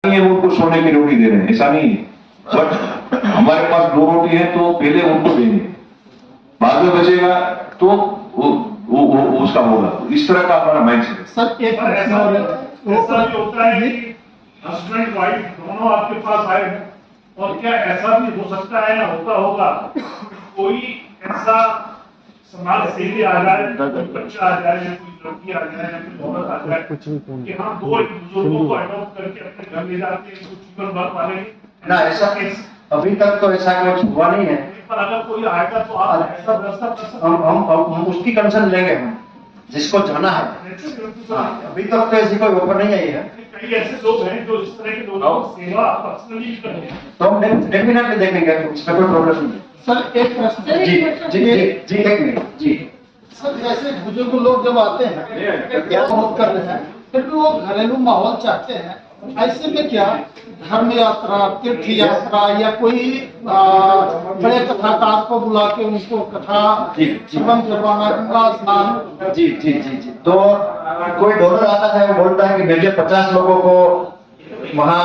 ये उनको सोने की रोटी दे रहे हैं, ऐसा नहीं है। बट हमारे पास 2 रोटी है तो पहले उनको देंगे, बाद में बचेगा तो वो उसका होगा। इस तरह का हमारा माइंडसेट है। सर एक ऐसा भी होता है कि हस्बैंड वाइफ दोनों आपके पास आए हैं, और क्या ऐसा भी हो सकता है या होता होगा कोई ऐसा समाज सेवी आ जाए, कोई बच्चा आ जाए, कोई लड़की आ जाए, कोई औरत आ जाए कि हम 2 बुजुर्गों को अडॉप्ट करके अपने घर ले जाते हैं, कुछ जीवन भर पालेंगे ना? ऐसा अभी तक तो ऐसा कुछ हुआ नहीं है, पर अगर कोई आएगा तो आप ऐसा व्यवस्था कर सकते हैं? हम उसकी कंसर्न लेंगे, हम जिसको जाना है। अभी तक तो ऐसी कोई ऑफर नहीं आई है। कई ऐसे लोग हैं जो इस तरह के लोगों की सेवा पर्सनली करते हैं, तो हम डेफिनेटली देखेंगे, उसमें कोई प्रॉब्लम नहीं है। सर एक प्रश्न जी जी जी एक मिनट जी। सर जैसे बुजुर्ग लोग जब आते हैं क्या बहुत कर रहे हैं, फिर भी वो घरेलू माहौल चाहते हैं, ऐसे में क्या धर्म यात्रा, तीर्थ यात्रा या कोई बड़े कथाकार को बुला के उनको कथा श्रवण करवाना, गंगा स्नान? जी जी जी जी। तो कोई डोनर आता है, वो बोलता है कि मुझे 50 लोगों को वहाँ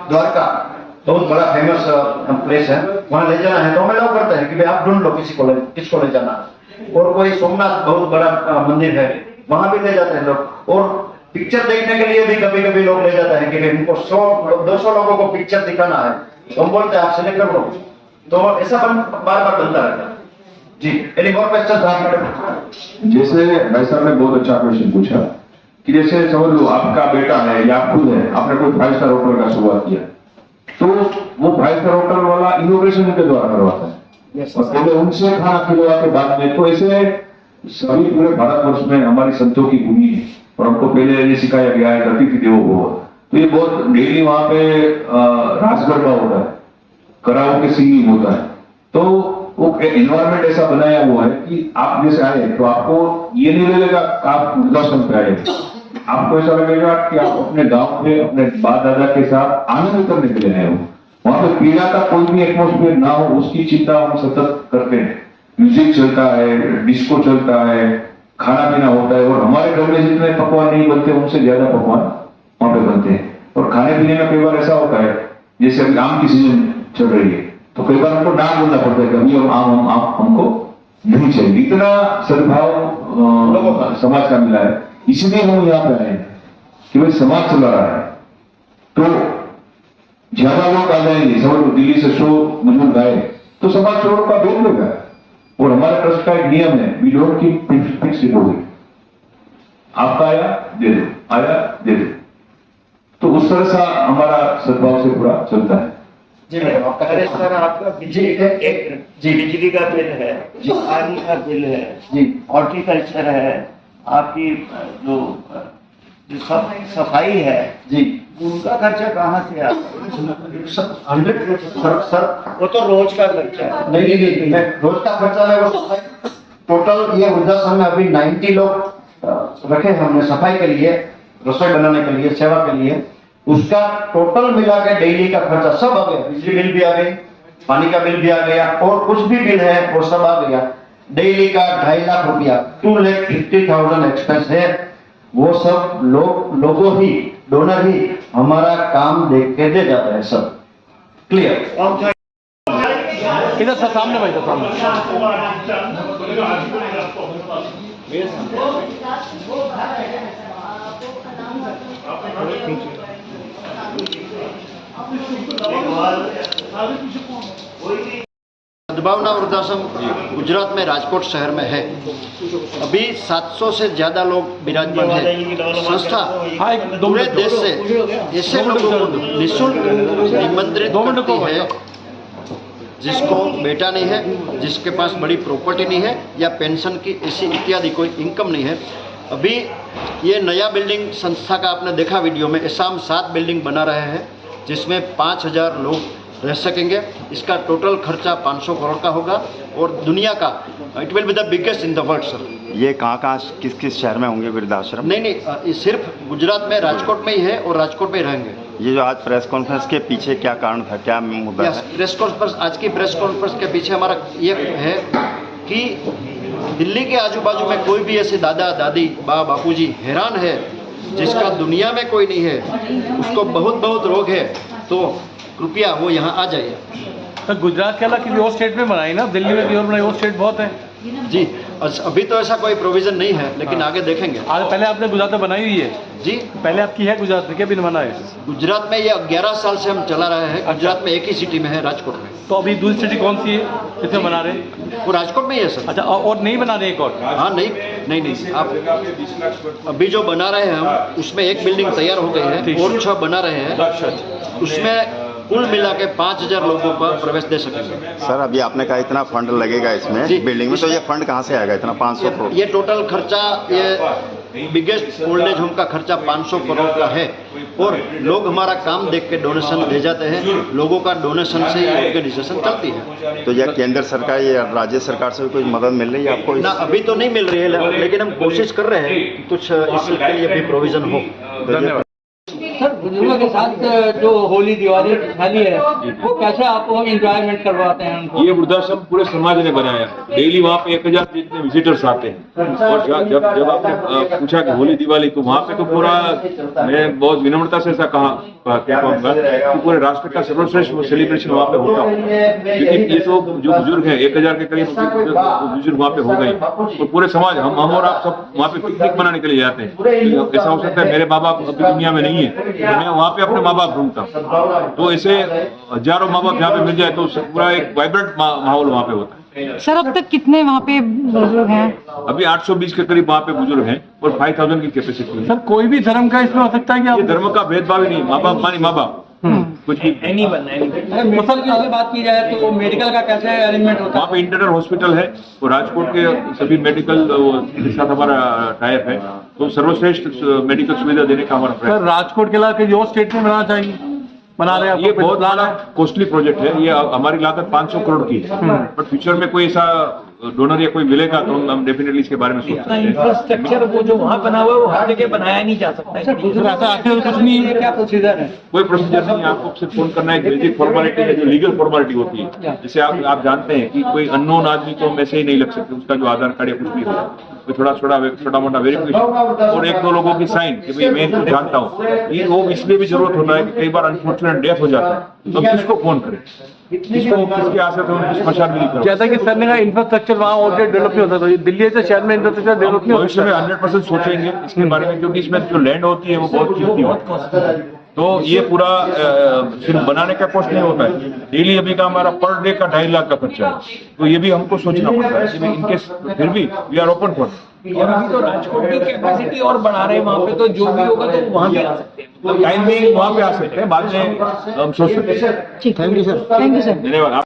द्वारका बहुत बड़ा फेमस प्लेस है, वहाँ ले जाना है, तो हमें लोग करते हैं कि भाई आप ढूंढ लो किसको ले जाना। और कोई सोमनाथ बहुत बड़ा मंदिर है, वहाँ भी ले जाते हैं लोग। और पिक्चर देखने के लिए भी कभी कभी लोग ले जाते हैं कि उनको 100-200 लोगों को पिक्चर दिखाना है, तो हम बोलते हैं आप सिलेक्ट कर लो। तो ऐसा बार बार बनता रहता है जी। एनी मोर क्वेश्चन था? जैसे भाई साहब ने बहुत अच्छा क्वेश्चन पूछा कि जैसे समझ लो आपका बेटा है या खुद है, आपने कोई 5 स्टार होटल का शुरुआत किया, तो वो 5 स्टार होटल वाला इनोग्रेशन के द्वारा करवाता है और पहले उनसे खाना खिलवा के बाद में। तो ऐसे सभी पूरे भारतवर्ष में हमारी संतों की भूमि है और हमको पहले ये सिखाया गया है अतिथि देवो भव। तो ये बहुत डेली वहां पे रास गरबा होता है, कराओके सिंगिंग होता है। तो वो एनवायरमेंट ऐसा बनाया हुआ है कि आप जैसे आए तो आपको ये नहीं लगेगा आप वृद्धाश्रम पे आए, आपको ऐसा लगेगा कि आप अपने गांव में अपने बाप दादा के साथ आनंद करने के लिए आए हो। वहां पे पीड़ा का कोई भी एटमोस्फेयर ना हो, उसकी चिंता हम सतत करते हैं। म्यूजिक चलता है, डिस्को चलता है, खाना पीना होता है, और हमारे घर में जितने पकवान नहीं बनते उनसे ज्यादा पकवान वहां पे बनते हैं। और खाने पीने में कई बार ऐसा होता है, जैसे अभी आम की सीजन चल रही है, तो कई बार हमको ना बोलना पड़ता है कि अभी आम हमको नहीं चाहिए। इतना सद्भाव लोगों का समाज का मिला है, इसलिए हम यहाँ पे आए हैं कि भाई समाज चला रहा है तो ज्यादा लोग आ जाएंगे। समझ लो दिल्ली से 100 बुजुर्ग आए तो समाज छोड़ का भेज देगा। और हमारे ट्रस्ट का एक नियम है, we don't keep fix deposit. आपका आया दे दो, आया दे दो। तो उस तरह से हमारा सद्भाव से पूरा चलता है। अरे सर आपका बिजली का बिल है, पानी का बिल है जी, हॉर्टिकल्चर है, आपकी जो सफाई है जी, उनका खर्चा कहाँ से आता है? 100% सर वो तो रोज का खर्चा है। नहीं, रोज का खर्चा है वो। टोटल ये वृद्धाश्रम में अभी 90 लोग रखे हमने सफाई के लिए, रसोई बनाने के लिए, सेवा के लिए। उसका टोटल मिला के डेली का खर्चा सब आ गया। बिजली बिल भी आ गई, पानी का बिल भी आ गया, और कुछ भी बिल है वो सब आ गया। डेली का 2.5 लाख रुपया, 2,50,000 एक्सपेंस है। वो सब लोगों ही, डोनर ही हमारा काम देख के दे जाता है। सब क्लियर? इधर सर सामने भाई, सर सामने। सद्भावना वृद्धाश्रम गुजरात में राजकोट शहर में है। अभी 700 से ज्यादा लोग विराजमान है। संस्था पूरे देश से ऐसे लोगों को निःशुल्क निमंत्रित करती है जिसको बेटा नहीं है, जिसके पास बड़ी प्रॉपर्टी नहीं है या पेंशन की ऐसी इत्यादि कोई इनकम नहीं है। अभी ये नया बिल्डिंग संस्था का आपने देखा वीडियो में, ऐसा हम 7 बिल्डिंग बना रहे हैं जिसमें 5000 लोग रह सकेंगे। इसका टोटल खर्चा 500 करोड़ का होगा और दुनिया का it will be the biggest in the world sir. ये कहाँ किस किस शहर में होंगे वृद्धाश्रम? नहीं, ये सिर्फ गुजरात में राजकोट में ही है और राजकोट में ही रहेंगे। ये जो आज प्रेस कॉन्फ्रेंस के पीछे क्या कारण था, क्या मुद्दा है? प्रेस कॉन्फ्रेंस, आज की प्रेस कॉन्फ्रेंस के पीछे हमारा ये है कि दिल्ली के आजू बाजू में कोई भी ऐसे दादा दादी बापूजी हैरान है जिसका दुनिया में कोई नहीं है, उसको बहुत बहुत रोग है, तो कृपया वो यहाँ आ जाइए। तो गुजरात के अलावा किसी और स्टेट में बनाई ना, दिल्ली में भी और बनाई, और स्टेट बहुत है जी। अभी तो ऐसा कोई प्रोविजन नहीं है, लेकिन आगे देखेंगे। आज पहले आपने गुजरात में बनाई हुई है जी, पहले आपकी है गुजरात में, क्या भी बना है? गुजरात में ये 11 साल से हम चला रहे हैं। गुजरात में एक ही सिटी में है, राजकोट में। तो अभी दूसरी सिटी कौन सी है जिसमें बना रहे हैं? वो राजकोट में ही है सर। अच्छा, और नहीं बना रहे एक और? हाँ, नहीं आप अभी जो बना रहे हैं हम, उसमें एक बिल्डिंग तैयार हो गई है और 6 बना रहे हैं। उसमें कुल मिला के 5000 लोगों को प्रवेश दे सकेंगे। सर अभी आपने कहा इतना फंड लगेगा इसमें जी। बिल्डिंग में, तो ये फंड कहाँ से आएगा इतना 500 करोड़? ये टोटल खर्चा, ये बिगेस्ट ओल्ड एज होम का खर्चा 500 करोड़ का है। और लोग हमारा काम देख के डोनेशन दे जाते हैं। लोगों का डोनेशन से ये ऑर्गेनाइजेशन चलती है। तो यह केंद्र सरकार या राज्य सरकार से भी कोई मदद मिल रही है आपको? ना अभी तो नहीं मिल रही है, लेकिन हम कोशिश कर रहे हैं कि कुछ इसके लिए भी प्रोविजन हो। धन्यवाद। सर, बुजुर्गों के साथ जो होली दिवाली थाली है, वो कैसे आपको एंजॉयमेंट करवाते हैं उनको? ये वृद्धाश्रम पूरे समाज ने बनाया। डेली वहाँ पे 1000 जितने विजिटर्स आते हैं। और जब आपने पूछा कि होली दिवाली, तो वहाँ पे तो पूरा, मैं बहुत विनम्रता से ऐसा क्या कहूँगा कि पूरे राष्ट्र का सर्वश्रेष्ठ सेलिब्रेशन वहाँ पे होता है। क्योंकि ये तो जो बुजुर्ग हैं, 1000 के करीब बुजुर्ग वहाँ पे हो गए, तो पूरे समाज, हम और आप सब वहाँ पे पिकनिक मनाने के लिए जाते हैं। ऐसा हो सकता है मेरे माँ बाप अभी दुनिया में नहीं है, तो मैं वहाँ पे अपने माँ बाप ढूंढता हूँ। तो ऐसे हजारों माँ बाप यहाँ पे मिल जाए तो पूरा एक वाइब्रेंट माहौल वहाँ पे होता है। सर, अब तक कितने वहाँ पे बुजुर्ग हैं? अभी 820 के करीब वहाँ पे बुजुर्ग हैं और 5000 की कैपेसिटी है। सर, कोई भी धर्म का इसमें हो सकता है कि आप ये धर्म का भेदभाव ही नहीं, माँ बाप मानी माँ बाप, कुछ नहीं बनना है। अगर मेडिकल की बात की जाए तो मेडिकल का कैसे अरेंजमेंट होता वहाँ पे इंटरनल हॉस्पिटल है और राजकोट के सभी मेडिकल के साथ हमारा टाइप है, तो सर्वश्रेष्ठ मेडिकल सुविधा देने का हमारा प्रयास। सर, राजकोट के अलावा किसी और स्टेट में बनाना चाहिए, बना रहे हैं? ये बहुत बड़ा कॉस्टली प्रोजेक्ट है। ये हमारी लागत 500 करोड़ की है, बट फ्यूचर में कोई ऐसा डोनर या कोई मिलेगा तो हम डेफिनेटली इसके बारे में सोच सकते हैं। इंफ्रास्ट्रक्चर वो जो वहाँ बना हुआ है वो हर जगह बनाया नहीं जा सकता है। सर, ऐसा आखिर कुछ नहीं है, क्या प्रोसीजर है? कोई प्रोसीजर नहीं है, आपको सिर्फ फोन करना है। एक बेसिक फॉर्मेलिटी है जो लीगल फॉर्मेलिटी होती है, जैसे आप जानते हैं कि कोई अननोन आदमी तो हम ऐसे ही नहीं लग सकते, उसका जो आधार कार्ड या कुछ भी हो, कोई छोटा मोटा वेरिफिकेशन और 1-2 लोगों की साइन कि भाई मैं इनको जानता हूँ। ये वो इसलिए भी जरूरत होता है कि कई बार अनफॉर्चुनेट डेथ हो जाता है, तो हम किसको फोन करें, किसके आशा से उनको स्मशान भी नहीं करें। जैसा कि सर ने कहा, इंफ्रास्ट्रक्चर वहाँ ऑलरेडी डेवलप नहीं होता, तो ये दिल्ली से शहर में इंफ्रास्ट्रक्चर डेवलप नहीं भविष्य होता। में 100% सोचेंगे इसके बारे में, क्योंकि इसमें जो लैंड होती है वो बहुत कीमती होती है। तो ये पूरा सिर्फ बनाने का कॉस्ट नहीं होता है, डेली अभी का हमारा पर डे का 2.5 लाख का खर्चा है, तो ये भी हमको सोचना पड़ता है। इसमें इनकेस फिर भी वी आर ओपन फॉर। अभी तो राजकोट की कैपेसिटी और बढ़ा रहे हैं वहाँ पे, तो जो भी होगा तो वहाँ भी आ सकते हैं। टाइम भी वहाँ पे आ सकते हैं, बाद में हम सोच सकते हैं। ठीक, थैंक यू सर। धन्यवाद।